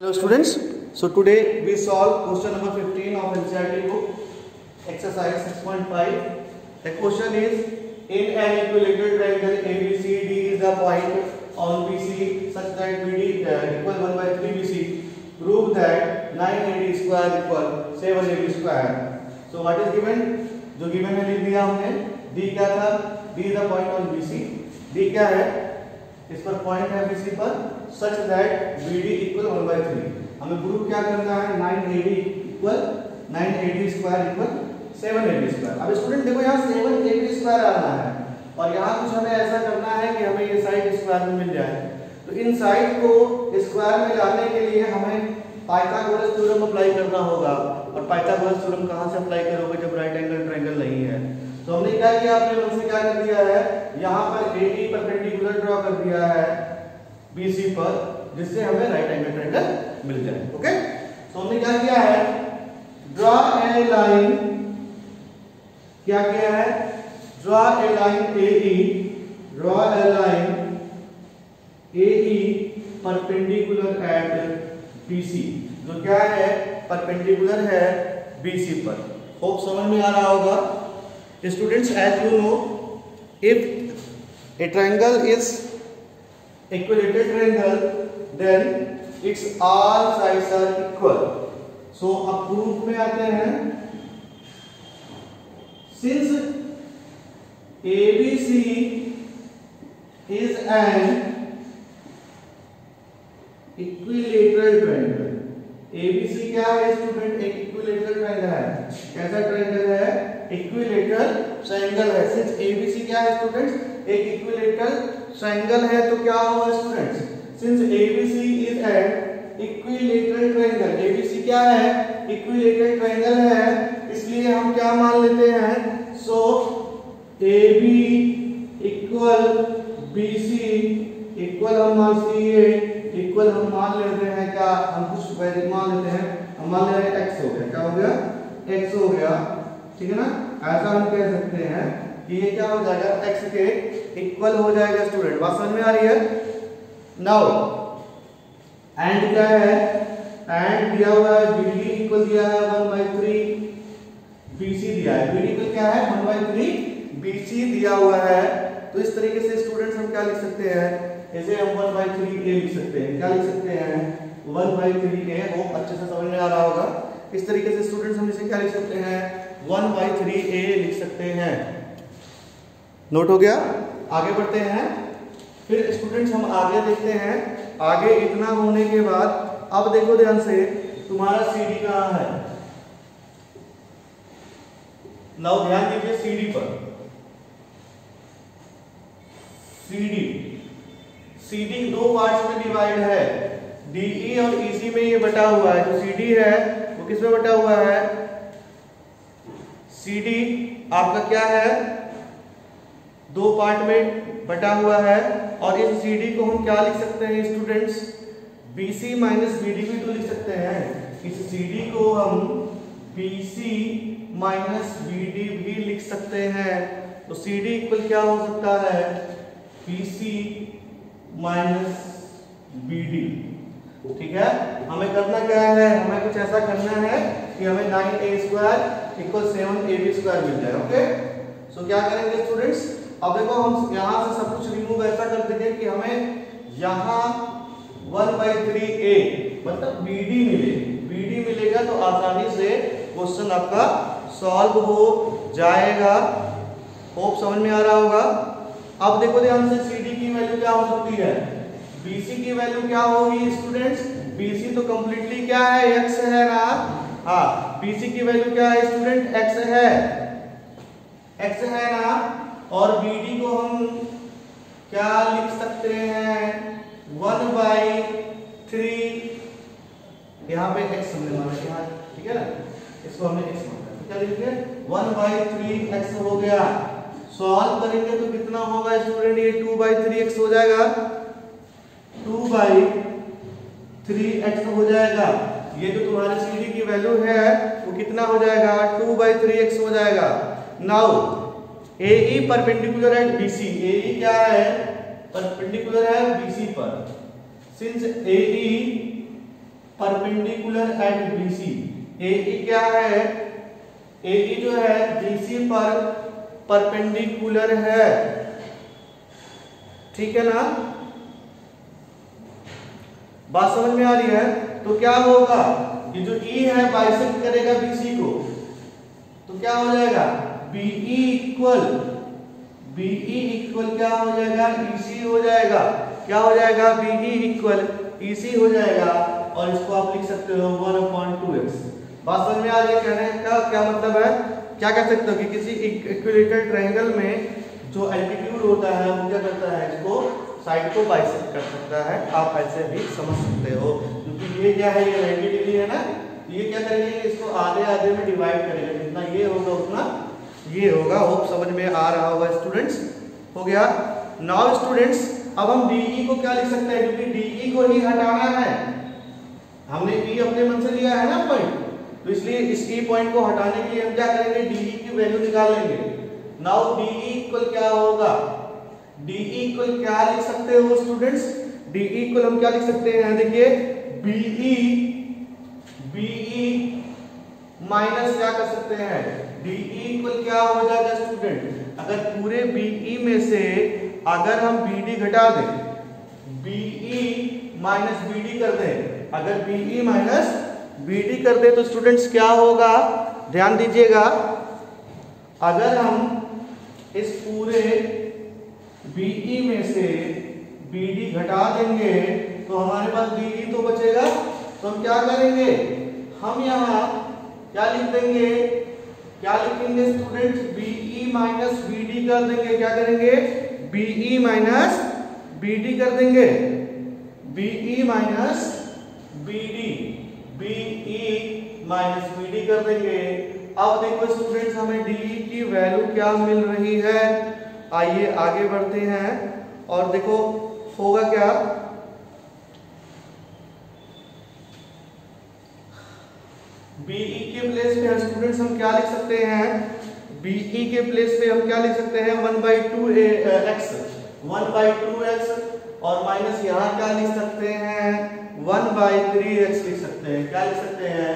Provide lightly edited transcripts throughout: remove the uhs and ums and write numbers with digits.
Hello students, so today we solve question number 15 of NCERT book, exercise 6.5. The question is, in an equilateral triangle ABCD is a point on BC such that BD equal 1 by 3 BC. Prove that 9AD square equal 7AB square. So what is given? जो given है लिख दिया हमने. D क्या था? D is a point on BC. D क्या है? इस पर पॉइंट है BC पर such that BD equal 1 by 3. हमें प्रूव क्या करना है? 9AD square equal 7AB square. अब स्टूडेंट देखो यहाँ 7AB स्क्वायर आना है और यहाँ कुछ हमें ऐसा करना है कि हमें ये साइड स्क्वायर में मिल जाए. तो इन साइड को स्क्वायर में लाने के लिए हमें पाइथागोरस थ्योरम अप्लाई करना होगा. और पाइथागोरस थ्योरम कहाँ से अप्लाई करोगे जब राइट एंगल ट्रायंगल नहीं है. तो हमने क्या किया, अपने मन से क्या कर दिया है, यहाँ पर AD परपेंडिकुलर ड्रॉ कर दिया है BC पर, जिससे हमें राइट एंगल ट्रायंगल मिल जाए. ओके, तो हमने क्या किया है, ड्रॉ ए लाइन. क्या किया है? Draw a line AE, draw a line AE perpendicular eight BC, जो क्या है, परपेंडिकुलर है BC पर. होप समझ में आ रहा होगा. Students, as you know, if a triangle is equilateral triangle, then its all sides are equal. So अब प्रूफ में आते हैं. Since ABC is an equilateral triangle. ABC क्या है स्टूडेंट? एक इक्विलेटरल ट्रायंगल है. कैसा ट्रायंगल है? इक्विलेटरल ट्रायंगल है. सिंस ABC क्या है स्टूडेंट्स? एक इक्विलेटरल ट्रायंगल है. तो क्या होगा students? Since ABC is an equilateral triangle, ABC क्या है? इक्विलेटरल ट्रायंगल है, इसलिए हम क्या मान लेते हैं? सो AB इक्वल BC इक्वल हम मान CA इक्वल हम मान लेते हैं क्या? हम कुछ वैल्यू मान लेते हैं. हम मान ले रहे हैं x हो गया. क्या हो गया? x हो गया. ठीक है ना. ऐसा हम कह सकते हैं कि ये क्या हो जाएगा? x के इक्वल हो जाएगा. स्टूडेंट बात समझ में आ रही है? नाउ एंड क्या है? एंड दिया हुआ है BD इक्वल दिया है 1/3 BC दिया है. BD इक्वल क्या है? 1/3 BC दिया हुआ है. तो इस तरीके से स्टूडेंट्स हम क्या लिख सकते हैं? इसे हम 1/3A लिख सकते हैं. क्या लिख सकते हैं? 1/3A. वो अच्छे से समझ में आ रहा होगा. इस तरीके से स्टूडेंट्स हम इसे क्या लिख सकते हैं? 1/3A लिख सकते हैं. नोट हो गया. आगे बढ़ते हैं. फिर स्टूडेंट्स हम आगे देखते हैं. आगे इतना होने के बाद अब देखो ध्यान से, तुम्हारा CD कहाँ है? नाउ ध्यान दीजिए CD पर. CD दो पार्ट्स में डिवाइड है. DE और EC में ये बटा हुआ है. जो CD है वो किस में बटा हुआ है? CD आपका क्या है? दो पार्ट में बटा हुआ है. और इस CD को हम क्या लिख सकते हैं स्टूडेंट्स? BC माइनस BD भी तो लिख सकते हैं. इस CD को हम BC माइनस BD भी लिख सकते हैं. तो CD इक्वल क्या हो सकता है? BC minus BD. ठीक है. हमें करना क्या है? हमें कुछ ऐसा करना है कि हमें 9A square equal 7AB square मिल जाए. ओके, सो क्या करेंगे स्टूडेंट्स? अब देखो हम यहाँ से सब कुछ रिमूव ऐसा कर देंगे कि हमें यहाँ 1/3A मतलब BD मिले. BD मिलेगा तो आसानी से क्वेश्चन आपका सॉल्व हो जाएगा. होप समझ में आ रहा होगा. अब देखो ध्यान से, CD की वैल्यू क्या हो सकती है? BC की वैल्यू क्या होगी स्टूडेंट्स? BC तो कंप्लीटली क्या है? x है ना. हाँ, BC की वैल्यू क्या है स्टूडेंट? x है. x है ना. और BD को हम क्या लिख सकते हैं? 1/3. यहाँ पे x हमने माना यहाँ. ठीक है ना. इसको हमने x माना. तो क्या लिखेंगे? 1/3x हो गया. सॉल्व करेंगे तो कितना होगा स्टूडेंट? ये 2/3x हो जाएगा. 2/3x हो जाएगा. ये जो तुम्हारे CD की वैल्यू है वो कितना हो जाएगा? 2/3x हो जाएगा. Now AE perpendicular eight BC. AE क्या है? परपेंडिकुलर है BC पर. Since AE perpendicular eight BC। AE क्या है? AE जो है BC पर परपेंडिकुलर है, ठीक है ना? बात समझ में आ रही है? तो क्या होगा, ये जो E है बाइसेक्ट करेगा BC को, तो क्या हो जाएगा? BE इक्वल क्या हो जाएगा? EC हो जाएगा। क्या हो जाएगा? BE इक्वल EC हो जाएगा, और इसको आप लिख सकते हो 1/2x। बात समझ में आ रही है? कहने का क्या मतलब है? क्या कह सकते हो कि किसी इक्विलेटरल ट्रायंगल में जो एल्टीट्यूड होता है वो क्या करता है, इसको साइड को बाइसेक्ट कर सकता है। आप ऐसे भी समझ सकते हो, क्योंकि ये क्या है, ये 90 डिग्री है ना, तो ये क्या करेंगे, इसको आधे आधे में डिवाइड करेंगे, जितना ये होगा उतना ये होगा। होप समझ में आ रहा होगा स्टूडेंट्स। हो गया। नाउ स्टूडेंट्स, अब हम DE को क्या लिख सकते हैं, क्योंकि DE को ही हटाना है, हमने E अपने मन से लिया है ना पॉइंट, तो इसलिए इस E पॉइंट को हटाने के लिए हम क्या करेंगे, DE की वैल्यू निकाल लेंगे। नाउ DE इक्वल क्या होगा? DE इक्वल क्या लिख सकते हो स्टूडेंट्स? DE इक्वल हम क्या लिख सकते हैं, देखिए BE माइनस क्या कर सकते हैं, DE इक्वल क्या हो जाएगा स्टूडेंट? अगर पूरे BE में से अगर हम BD घटा दें, BE माइनस BD कर दें, अगर BE माइनस BD कर दें तो स्टूडेंट्स क्या होगा, ध्यान दीजिएगा। अगर हम इस पूरे BE में से BD घटा देंगे तो हमारे पास DE तो बचेगा, तो हम क्या करेंगे, हम यहाँ क्या लिख देंगे, क्या लिखेंगे स्टूडेंट्स, BE माइनस BD कर देंगे। क्या करेंगे, BE माइनस BD कर देंगे, BE minus BD, BE minus BD कर देंगे। अब देखो स्टूडेंट्स, हमें DE की वैल्यू क्या मिल रही है, आइए आगे बढ़ते हैं और देखो होगा क्या। BE के प्लेस पे स्टूडेंट्स हम क्या लिख सकते हैं, BE के प्लेस पे हम क्या लिख सकते हैं, 1/2x, 1/2x, और माइनस यहाँ क्या लिख सकते हैं, 1/3x लिख सकते हैं। क्या लिख सकते हैं,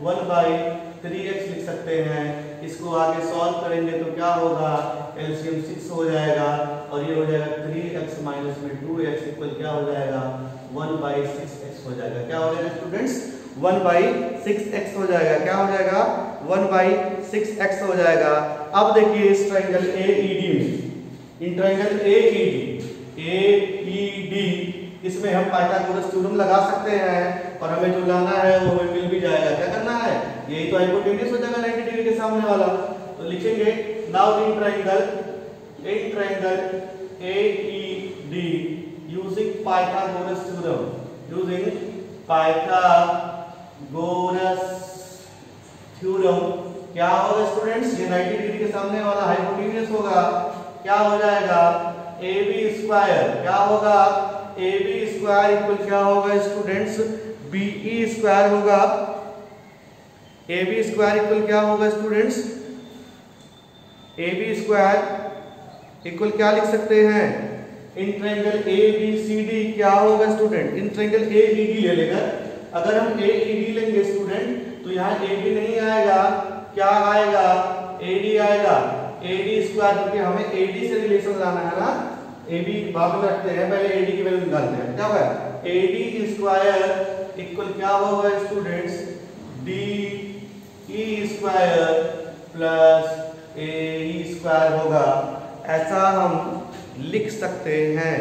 1/3x लिख सकते हैं। इसको आगे सॉल्व करेंगे तो क्या होगा, एलसीएम 6 हो जाएगा, और ये हो जाएगा 3x माइनस में 2x इक्वल क्या हो जाएगा, 1/6x हो जाएगा। क्या हो जाएगा स्टूडेंट्स, 1/6x हो जाएगा। क्या हो जाएगा, 1/6x हो जाएगा। अब देखिए इस ट्रायंगल AED में, इन ट्रायंगल AED इसमें हम पाइथागोरस थ्योरम लगा सकते हैं, और हमें जो लाना है वो हमें मिल भी जाएगा। क्या करना है, यही तो हाइपोटेन्यूज हो जाएगा 90 डिग्री के सामने वाला, तो लिखेंगे now in triangle AED using Pythagoras theorem, using Pythagoras theorem क्या होगा स्टूडेंट्स, ये 90 डिग्री के सामने वाला हाइपोटेन्यूज होगा। क्या हो जाएगा, AB स्क्वायर, क्या होगा, AB स्क्वायर इक्वल क्या होगा स्टूडेंट्स, BE स्क्वायर होगा। AB स्क्वायर इक्वल क्या होगा स्टूडेंट्स, AB स्क्वायर इक्वल क्या लिख सकते हैं, इन ट्रायंगल ABCD क्या होगा स्टूडेंट, इन ट्रायंगल AED ले लेकर अगर हम AED लेंगे स्टूडेंट तो यहाँ AB नहीं आएगा, क्या आएगा, AD आएगा, AD स्क्वायर, क्योंकि हमें AD से रिलेशन लाना है ना, AB बाद में रखते हैं, पहले AD की वैल्यू निकालते हैं। क्या होगा, AD स्क्वायर इक्वल क्या होगा students, DE square plus AE square होगा। ऐसा हम लिख सकते हैं।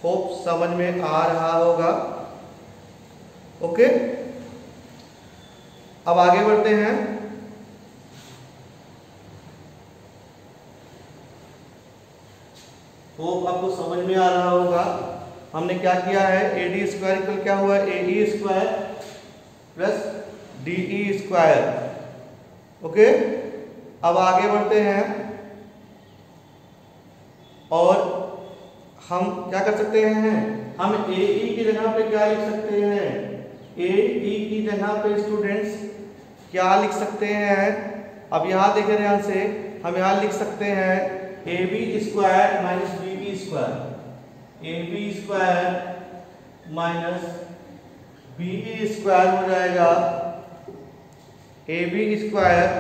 होप समझ में आ रहा होगा। ओके, अब आगे बढ़ते हैं। होप आपको समझ में आ रहा होगा। हमने क्या किया है, AD स्क्वायर इक्वल क्या हुआ, AE square plus DE square. Okay, अब आगे बढ़ते हैं और हम क्या कर सकते हैं, हम AE की जगह पे क्या लिख सकते हैं, AE की जगह पे स्टूडेंट्स क्या लिख सकते हैं, अब यहाँ देखें ध्यान से, हम यहाँ लिख सकते हैं AB square minus BE square, AB square minus BE square हो जाएगा AB square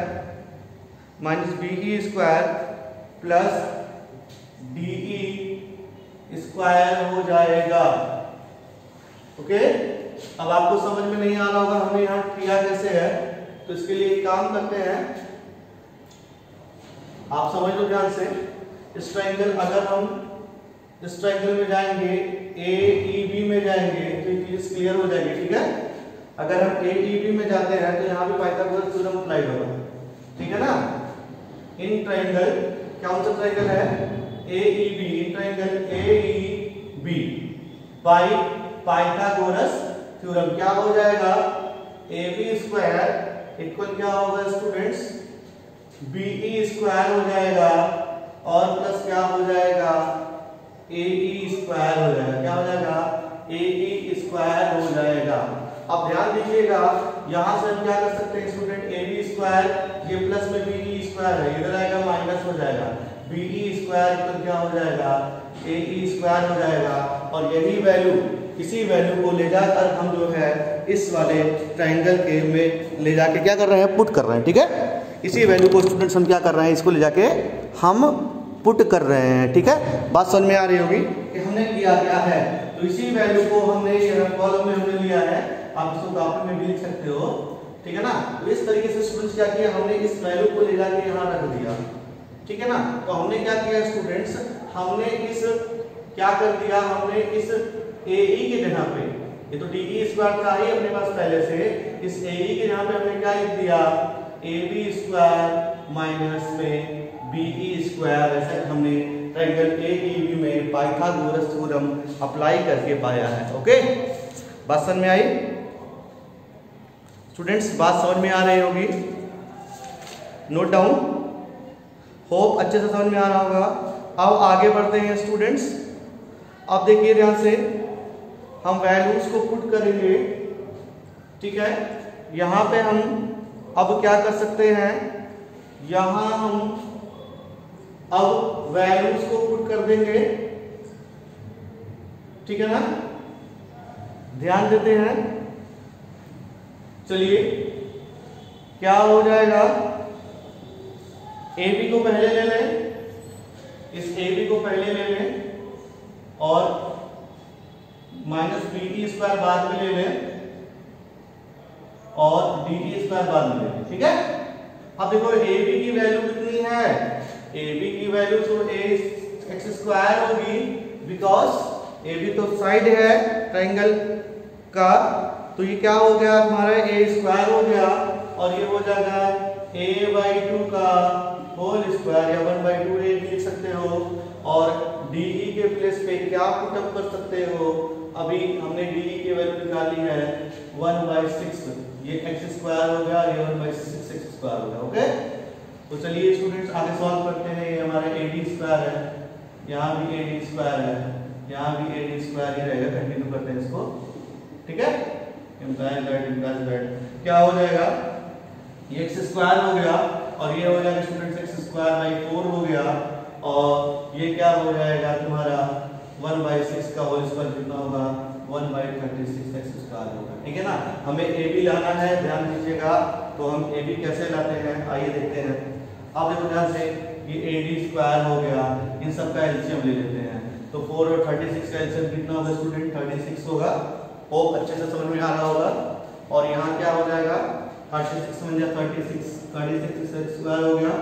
minus BE square plus DE square हो जाएगा। ओके, अब आपको समझ में नहीं आ रहा होगा हमने यहाँ किया कैसे है, तो इसके लिए एक काम करते हैं, आप समझ लो ध्यान से। इस ट्रायंगल, अगर हम इस ट्रायंगल में जाएंगे, AEB में जाएंगे तो ये चीज क्लियर हो जाएगी। ठीक है, अगर हम AEB में जाते हैं तो यहाँ भी पाइथागोरस थ्योरम अप्लाई होगा। ठीक है ना, इन ट्रायंगल, कौन सा ट्रायंगल है, AEB, in triangle AEB by Pythagoras theorem क्या हो जाएगा, AB स्क्वायर इक्वल क्या होगा स्टूडेंट्स, BE स्क्वायर हो जाएगा और प्लस क्या हो जाएगा, AE स्क्वायर हो जाएगा। क्या हो जाएगा, AE स्क्वायर हो जाएगा। अब ध्यान दीजिएगा, यहां से हम क्या कर सकते हैं स्टूडेंट, AB स्क्वायर, ये प्लस में BE स्क्वायर है, इधर आएगा माइनस हो जाएगा, BE स्क्वायर इक्वल क्या हो जाएगा, AE स्क्वायर हो जाएगा। और यही वैल्यू, इसी वैल्यू को ले जाकर हम जो है इस वाले ट्रायंगल के में ले जाके क्या कर रहे हैं, पुट कर रहे हैं। ठीक है, इसी वैल्यू को स्टूडेंट्स हम क्या कर रहे हैं, इसको ले जाके हम पुट कर रहे हैं। ठीक है, बात समझ में आ रही होगी कि हमने किया क्या है। तो इसी वैल्यू को हमने कॉलम में हमने लिया है, आप इसको कॉपी में भी लिख सकते हो। ठीक है ना, तो इस तरीके से स्टूडेंट्स क्या किया, हमने इस वैल्यू को ले जाके यहाँ रख दिया। ठीक है ना, तो हमने क्या किया स्टूडेंट्स, हमने इस क्या कर दिया, हमने इस AE के जगह पे, ये तो DE स्क्वायर था ही अपने पास पहले से, इस AE के जगह पे हमने क्या लिख दिया, AB स्क्वायर माइनस में BE स्क्वायर। ऐसे हमने ट्रायंगल AEB में पाइथागोरस थ्योरम अप्लाई करके पाया है। ओके, बात समझ में आई स्टूडेंट्स, बात समझ में आ रही होगी, नोट डाउन, होप अच्छे से समझ में आ रहा होगा। अब आगे बढ़ते हैं स्टूडेंट्स। अब देखिए ध्यान से, हम वैल्यूज को पुट करेंगे। ठीक है, यहां पे हम अब क्या कर सकते हैं, यहां हम अब वैल्यूज को पुट कर देंगे। ठीक है ना, ध्यान देते हैं, चलिए क्या हो जाएगा, AB को पहले ले लें, इस AB को पहले ले लें और माइनस BE स्क्वायर बाद में ले लें और DE स्क्वायर बाद में ले लें। ठीक है, अब देखो AB की वैल्यू कितनी है, AB की वैल्यू तो x स्क्वायर होगी, बिकॉज AB तो साइड है ट्रायंगल का, तो ये क्या हो गया हमारा, A स्क्वायर हो गया और ये हो जाएगा A/2 का होल स्क्वायर या 1/2 A भी लिख सकते हो। और DE के प्लेस पे क्या पुट अप कर सकते हो, अभी हमने DE की वैल्यू निकाली है 1/6, ये x स्क्वायर हो गया, ये 1/6 x स्क्वायर हो गया। ओके, तो चलिए स्टूडेंट्स आगे सॉल्व करते हैं। ये हमारा AD स्क्वायर है, यहाँ भी AD स्क्वायर है, यहाँ भी AD स्क्वायर ही रहेगा, कंटिन्यू करते हैं इसको। ठीक है, इम्प्लाइज दैट क्या हो जाएगा, ये x स्क्वायर हो गया और ये हो जाएगा स्टूडेंट्स x स्क्वायर बाई 4 हो गया, और ये क्या हो जाएगा तुम्हारा 1/6 का होल स्क्वायर कितना होगा, 1/36 x स्क्वायर होगा। ठीक है ना, हमें AB लाना है, ध्यान दीजिएगा। तो हम AB कैसे लाते हैं, आइए देखते हैं। अब देखो ध्यान से, ये AD स्क्वायर हो गया, इन सब का एलसीएम ले लेते हैं, तो 4 और 36 का एलसीएम कितना होगा स्टूडेंट, 36 होगा। होप अच्छे से समझ में आ रहा होगा। और यहाँ क्या हो जाएगा, 36 में 36 x स्क्वायर हो गया,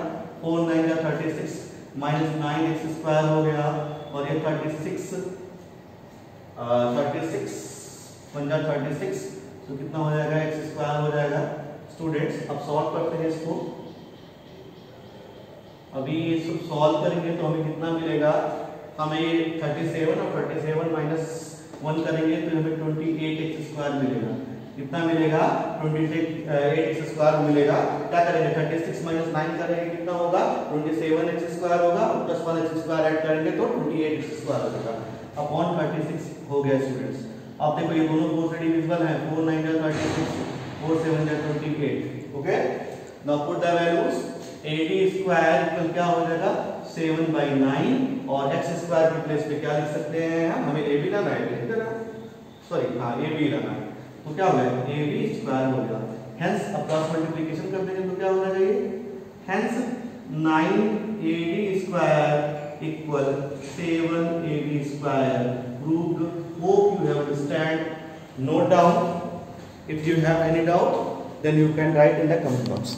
4 9 जा 36 माइनस 9x स्क्वायर हो गया, और ये 36 1 जा 36, तो कितना हो जाएगा, x स्क्वायर हो जाएगा। स्टूडेंट्स अब सॉल्व करते हैं इसको, अभी ये सब सॉल्व करेंगे तो हमें कितना मिलेगा, हमें ये 37 और 37 माइनस 1 करेंगे तो हमें 28x स्क्वायर मिलेगा। कितना मिलेगा, 28x स्क्वायर मिलेगा। क्या करेंगे, 36 माइनस 9 करेंगे, कितना होगा, 27x स्क्वायर होगा, और प्लस 1x स्क्वायर ऐड करेंगे तो 28x स्क्वायर हो जाएगा, अपॉन 36 हो गया स्टूडेंट्स। अब देखो ये दोनों 4 से डिविजिबल है, 4 9 जा 36, 4 7 जा 28। Okay, now put the values, AD square equal क्या हो जाएगा, 7/9, और x स्क्वायर की प्लेस पे क्या लिख सकते हैं हम, हमें AB लाना है, सॉरी हाँ AB लाना है, तो क्या हो गया AB स्क्वायर हो गया। हेंस अब क्रॉस मल्टीप्लिकेशन कर देंगे तो क्या होना चाहिए, hence 9AD square equal 7AB square proved। Hope you have understand. Note down. If you have any doubt, then you can write in the comment box.